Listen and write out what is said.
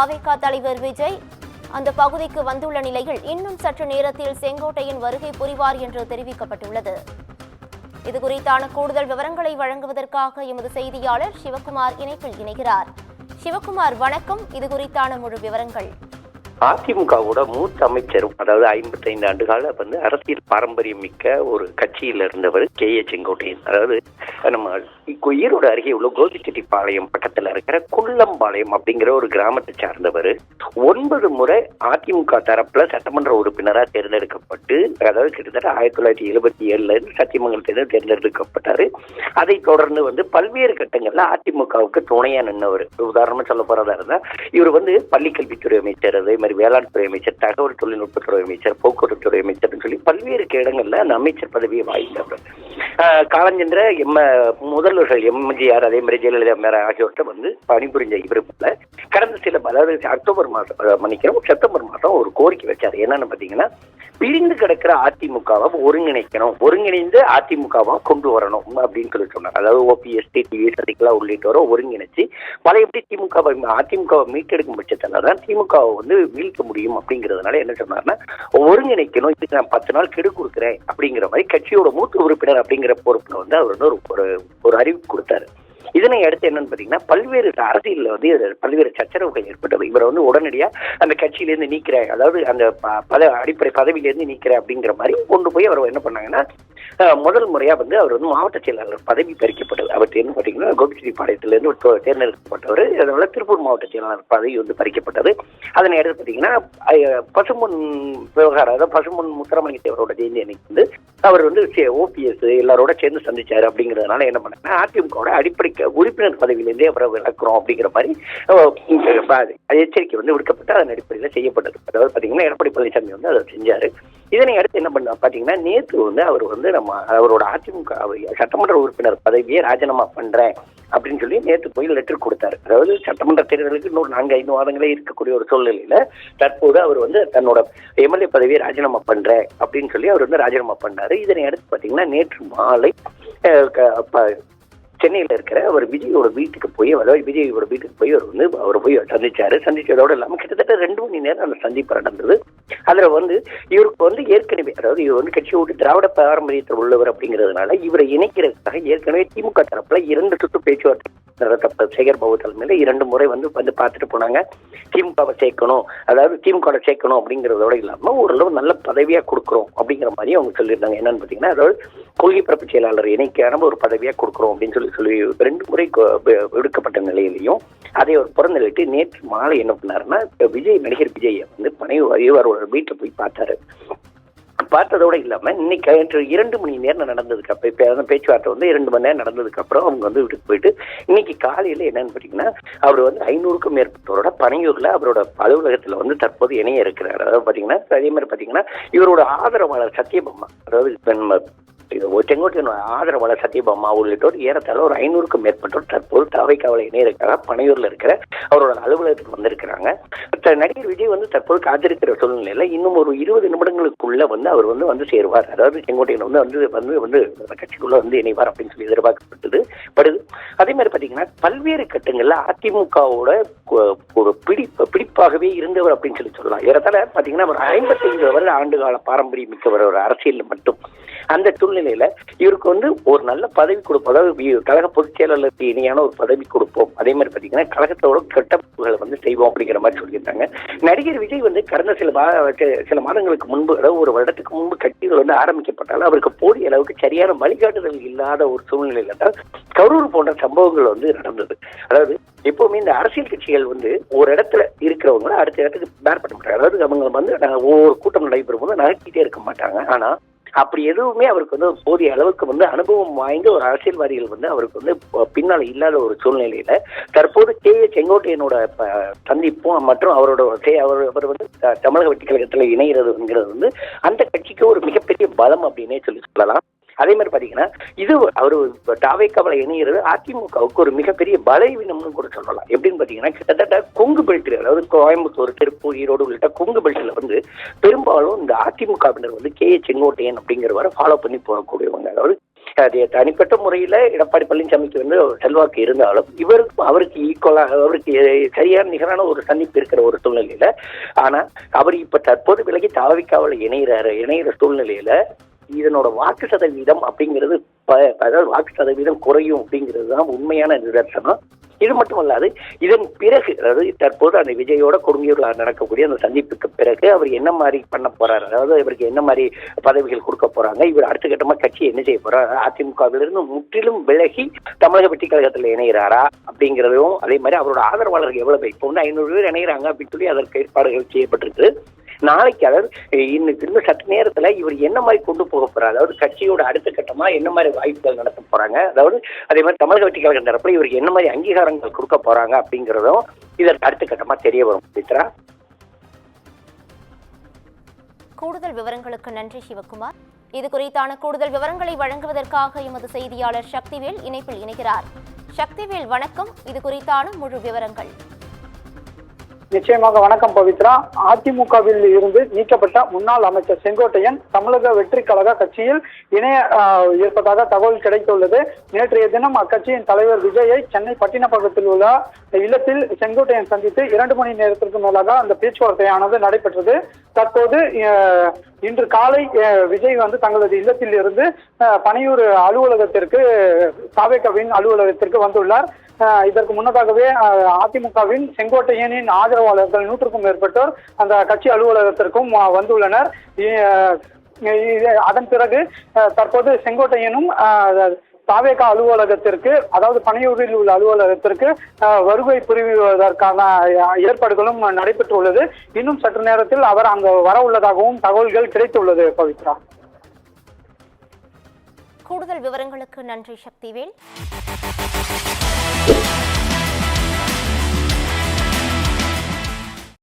அவைக்கா தலைவர் விஜய் அந்த பகுதிக்கு வந்துள்ள நிலையில் இன்னும் சற்று நேரத்தில் செங்கோட்டையின் வருகை புரிவார் என்று தெரிவிக்கப்பட்டுள்ளது. இதுகுறித்தான கூடுதல் விவரங்களை வழங்குவதற்காக எமது செய்தியாளர் சிவகுமார் இணைப்பில் இணைகிறார். சிவகுமார், வணக்கம். இதுகுறித்தான முழு விவரங்கள். அதிமுகவோட மூத்த அமைச்சரும், அதாவது 55 ஆண்டுகால அரசியல் பாரம்பரியம் மிக்க ஒரு கட்சியில் இருந்தவர் கே.ஏ. செங்கோட்டையன். அதாவது நம்ம ஈரோடு அருகே உள்ள கோபிச்செட்டிப்பாளையம் பக்கத்துல இருக்கிற குள்ளம்பாளையம் அப்படிங்கிற ஒரு கிராமத்தை சார்ந்தவர் 9 முறை அதிமுக தரப்புல சட்டமன்ற உறுப்பினராக தேர்ந்தெடுக்கப்பட்டு, அதாவது கிட்டத்தட்ட 1977 சத்தியமங்கலத்திலிருந்து தேர்ந்தெடுக்கப்பட்டாரு. அதை தொடர்ந்து பல்வேறு கட்டங்கள்ல அதிமுகவுக்கு துணையா நின்றவர். உதாரணமா சொல்ல போறதா இருந்தா, இவர் பள்ளிக்கல்வித்துறை அமைச்சர், அதே மாதிரி வேளாண் துறை அமைச்சர், தகவல் தொழில்நுட்பத்துறை அமைச்சர், போக்குவரத்து துறை அமைச்சர் சொல்லி பல்வேறு இடங்கள்ல அந்த அமைச்சர் பதவியை வாய்ந்தவர். காலஞ்சென்ற முதல்வர்கள் எம்ஜிஆர், அதே மாதிரி ஜெயலலிதா ஆகியோர்கிட்ட பணிபுரிஞ்ச இவர் கடந்த அதாவது செப்டம்பர் மாதம் ஒரு கோரிக்கை வச்சாரு. என்னன்னு பாத்தீங்கன்னா, பிரிந்து கிடக்கிற அதிமுகவை ஒருங்கிணைந்து அதிமுகவை கொண்டு வரணும் அப்படின்னு சொல்லி சொன்னார். அதாவது ஓபிஎஸ், டிடிவி, சசிகலா உள்ளிட்டோரை ஒருங்கிணைச்சு பழையபடி அதிமுகவை மீட்டெடுக்கும் பட்சத்துல தான் திமுகவை வீழ்த்த முடியும் அப்படிங்கிறதுனால என்ன சொன்னார்னா, ஒருங்கிணைக்கணும், இதுக்கு நான் 10 நாள் கெடு கொடுக்குறேன் அப்படிங்கிற மாதிரி கட்சியோட மூத்த உறுப்பினர் அப்படிங்கிற பொறுப்புல அவர் ஒரு அறிவிப்பு கொடுத்தாரு. இதனை அடுத்து என்னன்னு பாத்தீங்கன்னா, பல்வேறு அரசியல் பல்வேறு சச்சரவுகள் ஏற்பட்டது. இவர் உடனடியா அந்த கட்சியிலேருந்து நீக்கிறேன், அதாவது அந்த அடிப்படை பதவியிலேருந்து நீக்கிறேன் அப்படிங்கிற மாதிரி கொண்டு போய் அவர் என்ன பண்ணாங்கன்னா, முதல் முறையா அவர் மாவட்ட செயலாளர் பதவி பறிக்கப்பட்டது. அவர் என்ன பாத்தீங்கன்னா, கோபிச்செட்டிப்பாளையத்திலிருந்து தேர்ந்தெடுக்கப்பட்டவர். அதனால திருப்பூர் மாவட்ட செயலாளர் பதவி பறிக்கப்பட்டது. அதனை அடுத்து பாத்தீங்கன்னா, பசும்பொன் விவகாரம், அதாவது பசும்பொன் முத்துராமலிங்க தேவரோட ஜெயந்தி அன்னைக்கு அவர் ஓபிஎஸ் எல்லாரோட சேர்ந்து சந்திச்சாரு. அப்படிங்கிறதுனால என்ன பண்ணாங்கன்னா, அதிமுக அடிப்படை உறுப்பினர் பதவியிலிருந்தே அவரை விளக்குறோம் அப்படிங்கிற மாதிரி எச்சரிக்கை விடுக்கப்பட்டு அதன் அடிப்படையில் செய்யப்பட்டது. அதாவது பாத்தீங்கன்னா, எடப்பாடி பழனிசாமி அதை செஞ்சாரு. இதனை அடுத்து என்ன பண்ண பாத்தீங்கன்னா, நேற்று அவர் அவரோட அதிமுக சட்டமன்ற உறுப்பினர் பதவியை ராஜினாமா பண்றேன் அப்படின்னு சொல்லி நேற்று போய் லெட்டர் கொடுத்தாரு. அதாவது சட்டமன்ற தேர்தலுக்கு இன்னொரு 4-5 மாதங்களே இருக்கக்கூடிய ஒரு சூழ்நிலையில தற்போது அவர் தன்னோட எம்எல்ஏ பதவியை ராஜினாமா பண்றேன் அப்படின்னு சொல்லி அவர் ராஜினாமா பண்ணாரு. இதனை அடுத்து பாத்தீங்கன்னா, நேற்று மாலை சென்னையில இருக்கிற அவர் விஜயோட வீட்டுக்கு போய் அவர் போய் சந்திச்சாரு. சந்திச்சதோடு இல்லாம கிட்டத்தட்ட 2 மணி நேரம் அந்த சந்திப்பு நடந்தது. அதுல இவருக்கு ஏற்கனவே, அதாவது இவர் கட்சியை விட்டு திராவிட பாரம்பரியத்தில் உள்ளவர் அப்படிங்கிறதுனால இவரை இணைக்கிறதுக்காக ஏற்கனவே திமுக தரப்புல 2 சுற்று பேச்சுவார்த்தை சேகர் பாபு தலைமையில 2 முறை பார்த்துட்டு போனாங்க. திமுகவை சேர்க்கணும், அதாவது திமுக சேர்க்கணும் அப்படிங்கறதோட இல்லாம ஓரளவு நல்ல பதவியா கொடுக்குறோம் அப்படிங்கிற மாதிரி அவங்க சொல்லியிருந்தாங்க. என்னன்னு பாத்தீங்கன்னா, அதாவது கொள்கை பரப்பு செயலாளர் இணைக்கான ஒரு பதவியா கொடுக்குறோம் அப்படின்னு சொல்லி 2 முறை விடுக்கப்பட்ட நிலையிலையும் அதை அவர் புறந்தள்ளிட்டு நேற்று மாலை என்ன பண்ணாருன்னா, நடிகர் விஜய் அவரோட வீட்டை போய் பார்த்தாரு. பார்த்ததோட இல்லாம இன்னைக்கு 2 மணி நேரம் நடந்ததுக்கு அப்புறம் பேச்சுவார்த்தை 2 மணி நேரம் நடந்ததுக்கு அப்புறம் அவங்க வீட்டுக்கு போயிட்டு இன்னைக்கு காலையில என்னன்னு பாத்தீங்கன்னா, அவர் 500க்கும் மேற்பட்டவரோட பனையூர்ல அவரோட அலுவலகத்துல தற்போது இணைய இருக்கிறார். அதாவது பாத்தீங்கன்னா, அதே மாதிரி பாத்தீங்கன்னா, இவரோட ஆதரவாளர் சத்யபாமா, அதாவது செங்கோட்டையன் ஆதரவாளர் சத்யபாமா உள்ளிட்டோர் ஏறத்தாழ ஒரு 500க்கும் மேற்பட்டோர் தற்போது தவைக்காவலை இணையருக்காக பனையூர்ல இருக்கிற அவரோட அலுவலகத்துக்கு வந்திருக்கிறாங்க. நடிகர் விஜய் தற்போது காத்திருக்கிற சூழ்நிலையில இன்னும் ஒரு 20 நிமிடங்களுக்குள்ள அவர் சேருவார். அதாவது செங்கோட்டையன் கட்சிக்குள்ள இணைவார் அப்படின்னு சொல்லி எதிர்பார்க்கப்படுது. அதே மாதிரி பாத்தீங்கன்னா, பல்வேறு கட்டங்கள்ல அதிமுகவோட ஒரு பிடிப்பாகவே இருந்தவர் அப்படின்னு சொல்லலாம். ஏறத்தாழ பாத்தீங்கன்னா, ஒரு 55 வருட ஆண்டுகால பாரம்பரியம் மிக்கவர் ஒரு அரசியல் மட்டும். அந்த சூழ்நிலையில இவருக்கு ஒரு நல்ல பதவி கொடுப்போம், அதாவது கழக பொதுச் செயலாளருக்கு இணையான ஒரு பதவி கொடுப்போம். அதே மாதிரி பாத்தீங்கன்னா, கழகத்தோட கட்டமைப்புகளை செய்வோம் அப்படிங்கிற மாதிரி சொல்லியிருந்தாங்க. நடிகர் விஜய் கடந்த சில மாதங்களுக்கு முன்பு, அதாவது ஒரு வருடத்துக்கு முன்பு கட்சிகள் ஆரம்பிக்கப்பட்டாலும் அவருக்கு போதிய அளவுக்கு சரியான வழிகாட்டுதல் இல்லாத ஒரு சூழ்நிலையில தான் கரூர் போன்ற சம்பவங்கள் நடந்தது. அதாவது எப்பவுமே இந்த அரசியல் கட்சிகள் ஒரு இடத்துல இருக்கிறவங்க அடுத்த இடத்துக்கு பேர் பண்ண மாட்டாங்க. அதாவது அவங்க ஒவ்வொரு கூட்டம் நடைபெறும் போது நகர்த்திட்டே இருக்க மாட்டாங்க. ஆனா அப்படி எதுவுமே அவருக்கு போதிய அளவுக்கு அனுபவம் வாய்ந்த ஒரு அரசியல்வாதிகள் அவருக்கு பின்னால இல்லாத ஒரு சூழ்நிலையில தற்போது கே.ஏ. செங்கோட்டையனோட சந்திப்பும் மற்றும் அவர் தமிழக வெற்றி கழகத்துல இணைகிறது அந்த கட்சிக்கு ஒரு மிகப்பெரிய பலம் அப்படின்னே சொல்லலாம். அதே மாதிரி பாத்தீங்கன்னா, இது அவரு தாவேக்காவல இணைகிறது அதிமுகவுக்கு ஒரு மிகப்பெரிய பலவீனம்னு கூட சொல்லலாம். எப்படின்னு பாத்தீங்கன்னா, கிட்டத்தட்ட கொங்கு பெல்ட், அதாவது கோயம்புத்தூர், திருப்பூர், ஈரோடு உள்ளிட்ட கொங்கு பெல்ட்ல பெரும்பாலும் இந்த அதிமுகவினர் கே.ஏ. செங்கோட்டையன் அப்படிங்கிறவரை ஃபாலோ பண்ணி போகக்கூடியவங்க. அதாவது அது தனிப்பட்ட முறையில எடப்பாடி பழனிசாமிக்கு வந்து செல்வாக்கு இருந்தாலும் இவருக்கும் அவருக்கு ஈக்குவலாக அவருக்கு சரியான நிகரான ஒரு சந்திப்பு இருக்கிற ஒரு சூழ்நிலையில, ஆனா அவர் இப்ப தற்போது விலகி தாவிக்காவில் இணைகிற சூழ்நிலையில இதனோட வாக்கு சதவீதம் அப்படிங்கிறது அதாவது வாக்கு சதவீதம் குறையும் அப்படிங்கிறது தான் உண்மையான நிதர்சனம். இது மட்டுமல்லாது இதன் பிறகு, அதாவது தற்போது அந்த விஜயோட கொடுங்கையூர்ல நடக்கக்கூடிய அந்த சந்திப்புக்கு பிறகு அவர் என்ன மாதிரி பண்ண போறாரு, அதாவது இவருக்கு என்ன மாதிரி பதவிகள் கொடுக்க போறாங்க, இவர் அடுத்த கட்டமா கட்சி என்ன செய்ய போறாரு, அதிமுகவிலிருந்து முற்றிலும் விலகி தமிழக வெற்றி கழகத்தில் இணைகிறாரா அப்படிங்கிறதும், அதே மாதிரி அவரோட ஆதரவாளர்கள் எவ்வளவு பேர், இப்போ வந்து 500 பேர் இணைகிறாங்க அப்படின்னு சொல்லி அதற்கு ஏற்பாடுகள் செய்யப்பட்டிருக்கு. நாளைக்கு அதாவது இன்னும் சற்று நேரத்துல இவர் என்ன மாதிரி கொண்டு போக போறாரு, அதாவது கட்சியோட அடுத்த கட்டமா என்ன மாதிரி வாய்ப்புகள் நடத்த போறாங்க, அதாவது அதே மாதிரி தமிழக வெற்றி கழகம் தரப்புல இவருக்கு என்ன மாதிரி அங்கீகாரங்கள் கொடுக்க போறாங்க அப்படிங்கிறதும் இதற்கு அடுத்த கட்டமா தெரிய வரும். சித்ரா, கூடுதல் விவரங்களுக்கு நன்றி சிவகுமார். இது குறித்தான கூடுதல் விவரங்களை வழங்குவதற்காக எமது செய்தியாளர் சக்திவேல் இணைப்பில் இணைகிறார். சக்திவேல் வணக்கம். இது குறித்தான முழு விவரங்கள். நிச்சயமாக வணக்கம் பவித்ரா. அதிமுகவில் இருந்து நீக்கப்பட்ட முன்னாள் அமைச்சர் செங்கோட்டையன் தமிழக வெற்றி கழக கட்சியில் இணைய இருப்பதாக தகவல் கிடைத்துள்ளது. நேற்றைய தினம் அக்கட்சியின் தலைவர் விஜயை சென்னை பட்டினப்பாக்கத்தில் உள்ள இல்லத்தில் செங்கோட்டையன் சந்தித்து 2 மணி நேரத்திற்கு மேலாக அந்த பேச்சுவார்த்தையானது நடைபெற்றது. தற்போது இன்று காலை விஜய் வந்து தங்களது இல்லத்தில் இருந்து பனையூர் அலுவலகத்திற்கு, தாவேகாவின் அலுவலகத்திற்கு வந்துள்ளார். இதற்கு முன்னதாகவே அதிமுகவின் செங்கோட்டையனின் ஆதரவாளர்கள் 100க்கும் மேற்பட்டோர் அந்த கட்சி அலுவலகத்திற்கும் வந்துள்ளனர். அதன் பிறகு தற்போது செங்கோட்டையனும் தாவேகா அலுவலகத்திற்கு, அதாவது பனையூரில் உள்ள அலுவலகத்திற்கு வருகை புரிவதற்கான ஏற்பாடுகளும் நடைபெற்றுள்ளது. இன்னும் சற்று நேரத்தில் அவர் அங்கு வர உள்ளதாகவும் தகவல்கள் கிடைத்துள்ளது. பவித்ரா, கூடுதல் விவரங்களுக்கு நன்றி சக்திவேல்.